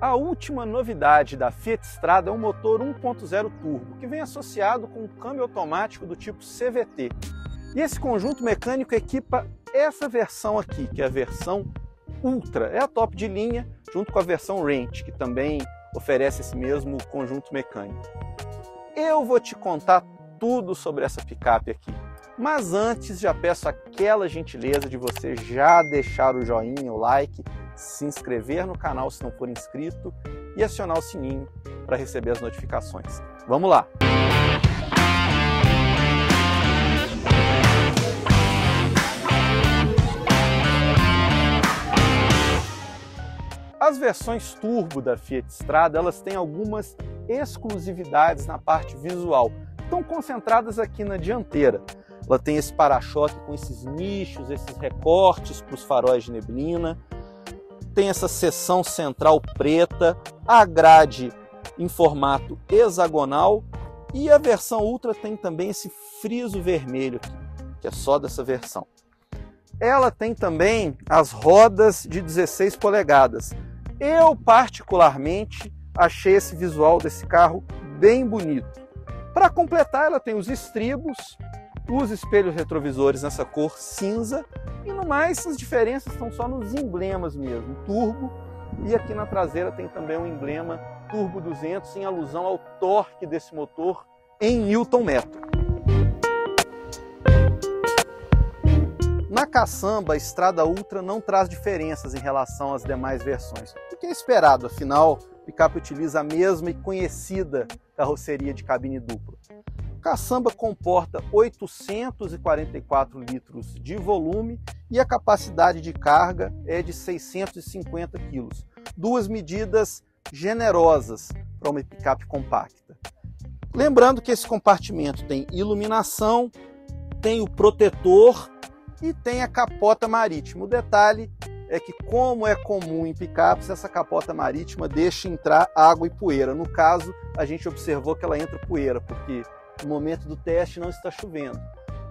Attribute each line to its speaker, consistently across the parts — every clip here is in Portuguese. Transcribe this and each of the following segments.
Speaker 1: A última novidade da Fiat Strada é um motor 1.0 turbo, que vem associado com um câmbio automático do tipo CVT. E esse conjunto mecânico equipa essa versão aqui, que é a versão Ultra. É a top de linha, junto com a versão Range, que também oferece esse mesmo conjunto mecânico. Eu vou te contar tudo sobre essa picape aqui. Mas antes, já peço aquela gentileza de você já deixar o joinha, o like, se inscrever no canal se não for inscrito e acionar o sininho para receber as notificações. Vamos lá! As versões turbo da Fiat Strada, elas têm algumas exclusividades na parte visual, estão concentradas aqui na dianteira. Ela tem esse para-choque com esses nichos, esses recortes para os faróis de neblina, tem essa seção central preta, a grade em formato hexagonal e a versão Ultra tem também esse friso vermelho aqui, que é só dessa versão. Ela tem também as rodas de 16 polegadas. Eu particularmente achei esse visual desse carro bem bonito. Para completar, ela tem os estribos, os espelhos retrovisores nessa cor cinza e no mais as diferenças estão só nos emblemas mesmo, turbo, e aqui na traseira tem também um emblema Turbo 200 em alusão ao torque desse motor em Nm. Na caçamba, a Strada Ultra não traz diferenças em relação às demais versões, o que é esperado, afinal, a picape utiliza a mesma e conhecida carroceria de cabine dupla. A caçamba comporta 844 litros de volume e a capacidade de carga é de 650 kg, duas medidas generosas para uma picape compacta. Lembrando que esse compartimento tem iluminação, tem o protetor e tem a capota marítima. O detalhe é que, como é comum em picapes, essa capota marítima deixa entrar água e poeira. No caso, a gente observou que ela entra poeira, porque no momento do teste não está chovendo.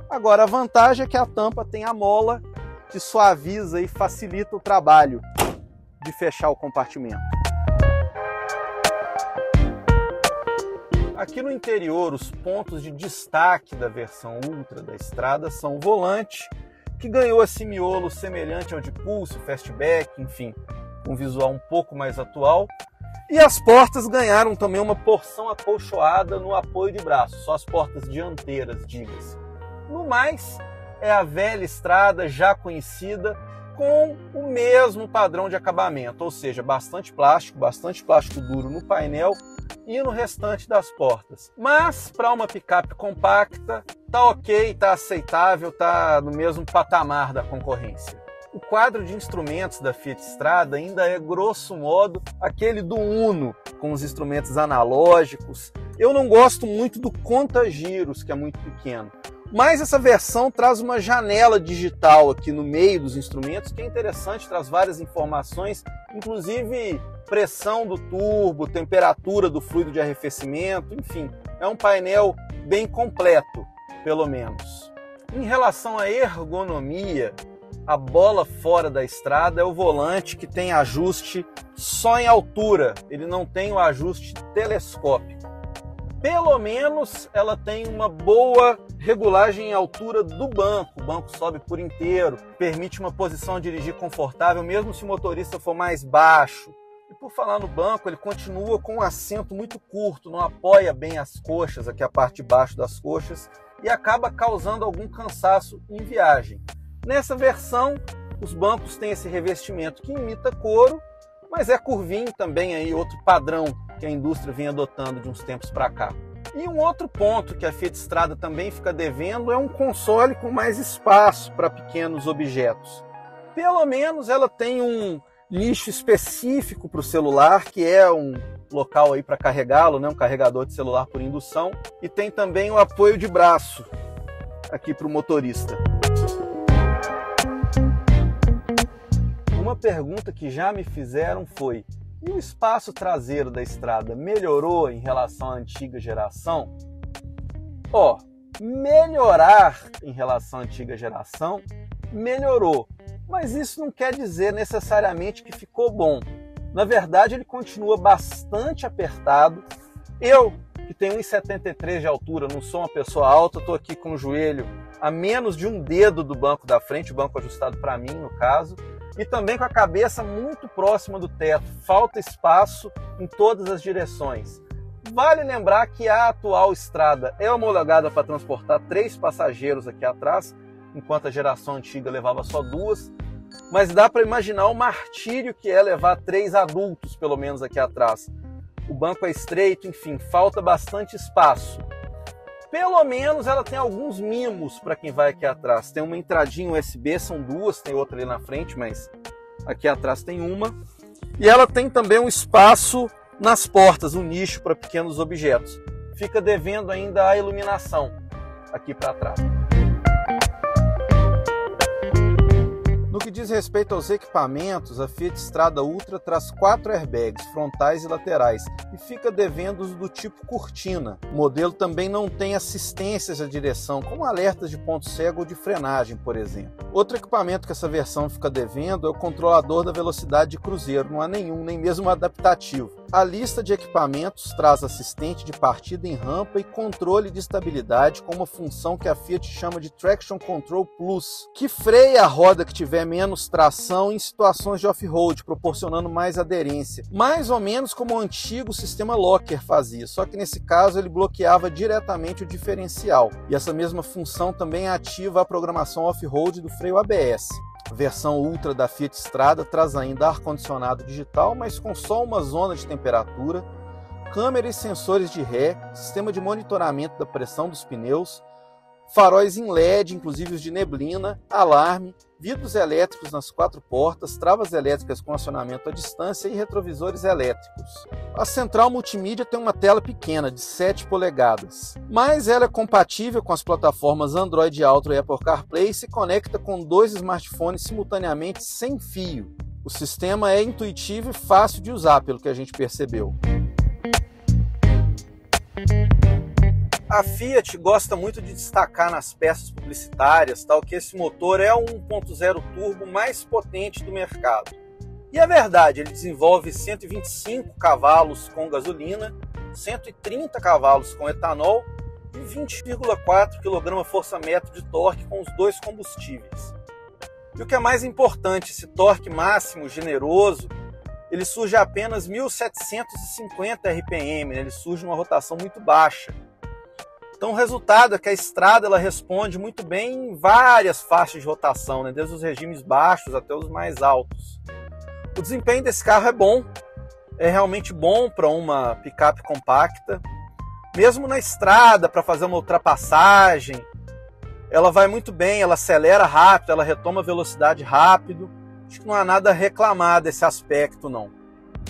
Speaker 1: Agora, a vantagem é que a tampa tem a mola que suaviza e facilita o trabalho de fechar o compartimento. Aqui no interior, os pontos de destaque da versão Ultra da Strada são o volante, que ganhou esse miolo semelhante ao de Pulse, Fastback, enfim, um visual um pouco mais atual. E as portas ganharam também uma porção acolchoada no apoio de braço, só as portas dianteiras, diga-se. No mais, é a velha Strada já conhecida com o mesmo padrão de acabamento, ou seja, bastante plástico duro no painel e no restante das portas. Mas para uma picape compacta, tá ok, tá aceitável, tá no mesmo patamar da concorrência. O quadro de instrumentos da Fiat Strada ainda é, grosso modo, aquele do Uno, com os instrumentos analógicos. Eu não gosto muito do conta-giros, que é muito pequeno. Mas essa versão traz uma janela digital aqui no meio dos instrumentos, que é interessante, traz várias informações, inclusive pressão do turbo, temperatura do fluido de arrefecimento, enfim, é um painel bem completo, pelo menos. Em relação à ergonomia, a bola fora da Strada é o volante, que tem ajuste só em altura, ele não tem o ajuste telescópico. Pelo menos ela tem uma boa regulagem em altura do banco, o banco sobe por inteiro, permite uma posição a dirigir confortável, mesmo se o motorista for mais baixo. E por falar no banco, ele continua com um assento muito curto, não apoia bem as coxas, aqui a parte de baixo das coxas, e acaba causando algum cansaço em viagem. Nessa versão, os bancos têm esse revestimento que imita couro, mas é curvinho também, aí, outro padrão que a indústria vem adotando de uns tempos para cá. E um outro ponto que a Fiat Strada também fica devendo é um console com mais espaço para pequenos objetos. Pelo menos ela tem um nicho específico para o celular, que é um local aí para carregá-lo, né? Um carregador de celular por indução, e tem também o apoio de braço aqui para o motorista. Uma pergunta que já me fizeram foi: e o espaço traseiro da Strada melhorou em relação à antiga geração? Melhorar em relação à antiga geração, melhorou. Mas isso não quer dizer necessariamente que ficou bom. Na verdade, ele continua bastante apertado. Eu, que tenho 1,73 de altura, não sou uma pessoa alta, estou aqui com o joelho a menos de um dedo do banco da frente, o banco ajustado para mim, no caso, e também com a cabeça muito próxima do teto. Falta espaço em todas as direções. Vale lembrar que a atual estrada é homologada para transportar 3 passageiros aqui atrás, enquanto a geração antiga levava só 2, mas dá para imaginar o martírio que é levar 3 adultos, pelo menos, aqui atrás. O banco é estreito, enfim, falta bastante espaço. Pelo menos ela tem alguns mimos para quem vai aqui atrás. Tem uma entradinha USB, são 2, tem outra ali na frente, mas aqui atrás tem uma. E ela tem também um espaço nas portas, um nicho para pequenos objetos. Fica devendo ainda a iluminação aqui para trás. No que diz respeito aos equipamentos, a Fiat Strada Ultra traz 4 airbags frontais e laterais e fica devendo os do tipo cortina. O modelo também não tem assistências à direção, como alertas de ponto cego ou de frenagem, por exemplo. Outro equipamento que essa versão fica devendo é o controlador da velocidade de cruzeiro, não há nenhum, nem mesmo adaptativo. A lista de equipamentos traz assistente de partida em rampa e controle de estabilidade com uma função que a Fiat chama de Traction Control Plus, que freia a roda que tiver menos tração em situações de off-road, proporcionando mais aderência. Mais ou menos como o antigo sistema Locker fazia, só que nesse caso ele bloqueava diretamente o diferencial. E essa mesma função também ativa a programação off-road do freio ABS. A versão Ultra da Fiat Strada traz ainda ar-condicionado digital, mas com só uma zona de temperatura, câmera e sensores de ré, sistema de monitoramento da pressão dos pneus, faróis em LED, inclusive os de neblina, alarme, vidros elétricos nas 4 portas, travas elétricas com acionamento à distância e retrovisores elétricos. A central multimídia tem uma tela pequena, de 7 polegadas, mas ela é compatível com as plataformas Android Auto e Apple CarPlay e se conecta com 2 smartphones simultaneamente sem fio. O sistema é intuitivo e fácil de usar, pelo que a gente percebeu. A Fiat gosta muito de destacar nas peças publicitárias que esse motor é o 1.0 turbo mais potente do mercado. E é verdade, ele desenvolve 125 cavalos com gasolina, 130 cavalos com etanol e 20,4 kgfm de torque com os 2 combustíveis. E o que é mais importante, esse torque máximo generoso, ele surge a apenas 1.750 RPM, ele surge numa rotação muito baixa. Então o resultado é que a estrada ela responde muito bem em várias faixas de rotação, desde os regimes baixos até os mais altos. O desempenho desse carro é bom, é realmente bom para uma picape compacta. Mesmo na estrada, para fazer uma ultrapassagem, ela vai muito bem, ela acelera rápido, ela retoma velocidade rápido. Acho que não há nada a reclamar desse aspecto, não.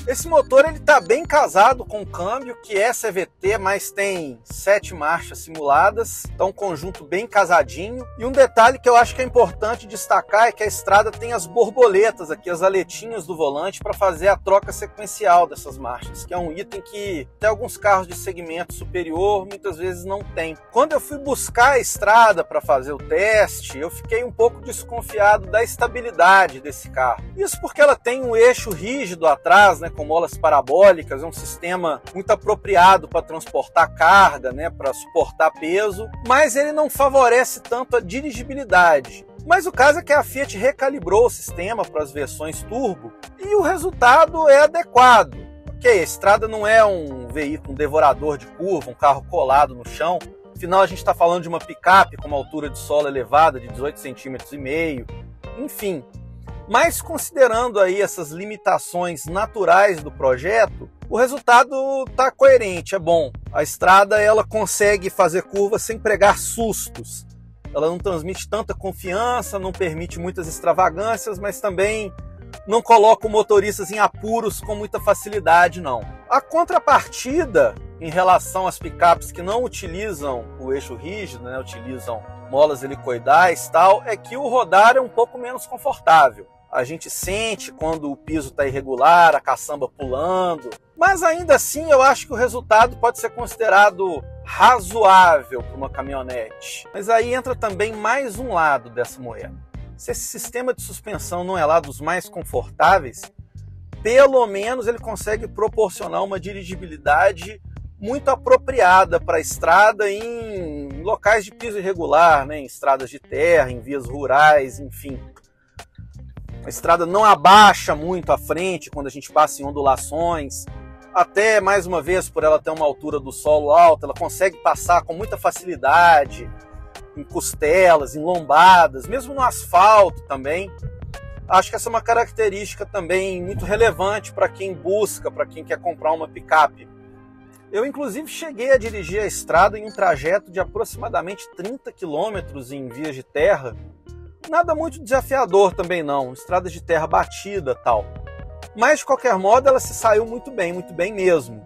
Speaker 1: Esse motor ele está bem casado com o câmbio, que é CVT, mas tem 7 marchas simuladas, então um conjunto bem casadinho. E um detalhe que eu acho que é importante destacar é que a estrada tem as borboletas aqui, as aletinhas do volante, para fazer a troca sequencial dessas marchas, que é um item que até alguns carros de segmento superior muitas vezes não tem. Quando eu fui buscar a estrada para fazer o teste, eu fiquei um pouco desconfiado da estabilidade desse carro. Isso porque ela tem um eixo rígido atrás, com molas parabólicas, é um sistema muito apropriado para transportar carga, para suportar peso, mas ele não favorece tanto a dirigibilidade. Mas o caso é que a Fiat recalibrou o sistema para as versões turbo e o resultado é adequado. Ok, a estrada não é um veículo, um devorador de curva, um carro colado no chão. Afinal, a gente está falando de uma picape com uma altura de solo elevada de 18,5 cm, enfim. Mas considerando aí essas limitações naturais do projeto, o resultado está coerente, é bom. A estrada ela consegue fazer curvas sem pregar sustos. Ela não transmite tanta confiança, não permite muitas extravagâncias, mas também não coloca o motoristas em apuros com muita facilidade, não. A contrapartida em relação às picapes que não utilizam o eixo rígido, utilizam molas helicoidais e tal, é que o rodar é um pouco menos confortável. A gente sente quando o piso está irregular, a caçamba pulando, mas ainda assim eu acho que o resultado pode ser considerado razoável para uma caminhonete. Mas aí entra também mais um lado dessa moeda. Se esse sistema de suspensão não é lá dos mais confortáveis, pelo menos ele consegue proporcionar uma dirigibilidade muito apropriada para a estrada em locais de piso irregular, né? Em estradas de terra, em vias rurais, enfim. A estrada não abaixa muito à frente quando a gente passa em ondulações. Até, mais uma vez, por ela ter uma altura do solo alta, ela consegue passar com muita facilidade em costelas, em lombadas, mesmo no asfalto também. Acho que essa é uma característica também muito relevante para quem busca, para quem quer comprar uma picape. Eu, inclusive, cheguei a dirigir a estrada em um trajeto de aproximadamente 30 quilômetros em vias de terra. Nada muito desafiador também não, estradas de terra batida e tal. Mas, de qualquer modo, ela se saiu muito bem mesmo.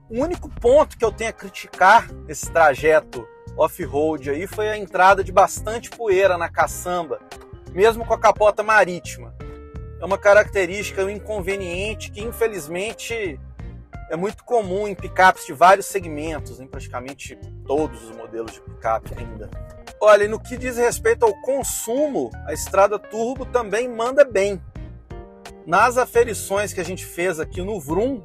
Speaker 1: O único ponto que eu tenho a criticar nesse trajeto off-road aí foi a entrada de bastante poeira na caçamba, mesmo com a capota marítima. É uma característica, um inconveniente que, infelizmente, é muito comum em picapes de vários segmentos, em praticamente todos os modelos de picape ainda. Olha, e no que diz respeito ao consumo, a estrada turbo também manda bem. Nas aferições que a gente fez aqui no Vroom,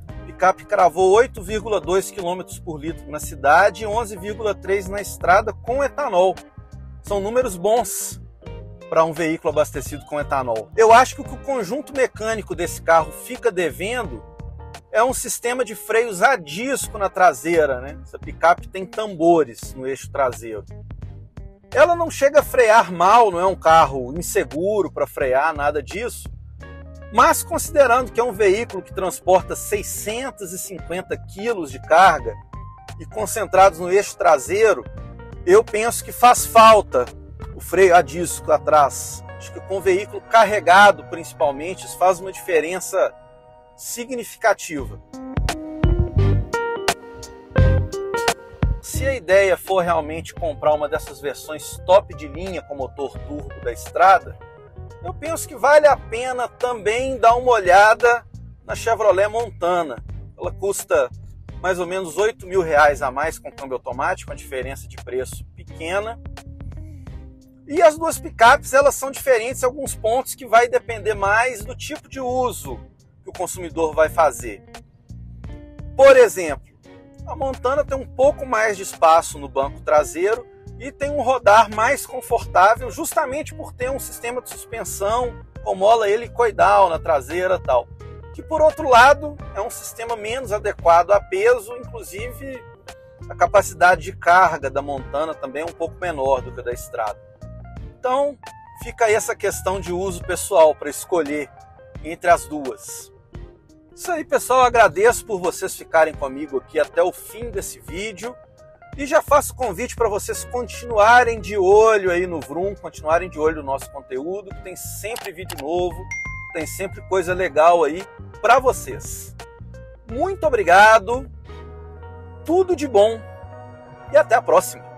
Speaker 1: a picape cravou 8,2 km por litro na cidade e 11,3 na estrada com etanol. São números bons para um veículo abastecido com etanol. Eu acho que o que o conjunto mecânico desse carro fica devendo é um sistema de freios a disco na traseira, né? Essa picape tem tambores no eixo traseiro. Ela não chega a frear mal, não é um carro inseguro para frear, nada disso. Mas considerando que é um veículo que transporta 650 quilos de carga e concentrados no eixo traseiro, eu penso que faz falta o freio a disco atrás. Acho que com o veículo carregado, principalmente, isso faz uma diferença significativa. Se a ideia for realmente comprar uma dessas versões top de linha com motor turbo da estrada, eu penso que vale a pena também dar uma olhada na Chevrolet Montana. Ela custa mais ou menos R$8.000 a mais com câmbio automático, uma diferença de preço pequena. E as duas picapes, elas são diferentes em alguns pontos que vai depender mais do tipo de uso que o consumidor vai fazer. Por exemplo, a Montana tem um pouco mais de espaço no banco traseiro e tem um rodar mais confortável justamente por ter um sistema de suspensão com mola helicoidal na traseira e tal. Que por outro lado é um sistema menos adequado a peso, inclusive a capacidade de carga da Montana também é um pouco menor do que a da estrada. Então fica aí essa questão de uso pessoal para escolher entre as duas. Isso aí, pessoal, eu agradeço por vocês ficarem comigo aqui até o fim desse vídeo e já faço convite para vocês continuarem de olho aí no Vroom, continuarem de olho no nosso conteúdo, que tem sempre vídeo novo, tem sempre coisa legal aí para vocês. Muito obrigado, tudo de bom e até a próxima!